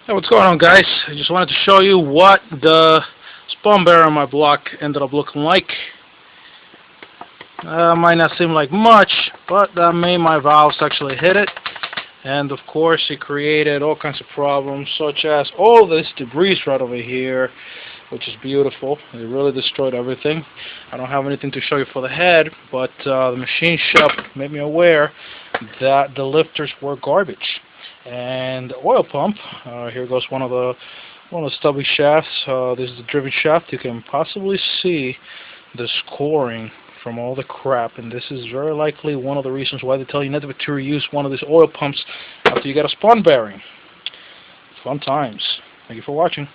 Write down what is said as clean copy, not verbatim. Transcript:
Hey, what's going on, guys? I just wanted to show you what the spun bearing on my block ended up looking like. Might not seem like much, but that made my valves actually hit it. And of course, it created all kinds of problems, such as all this debris right over here, which is beautiful. It really destroyed everything. I don't have anything to show you for the head, but the machine shop made me aware that the lifters were garbage. And the oil pump, here goes one of the stubby shafts. This is the driven shaft. You can possibly see the scoring from all the crap, and this is very likely one of the reasons why they tell you never to reuse one of these oil pumps after you get a spun bearing. Fun times. Thank you for watching.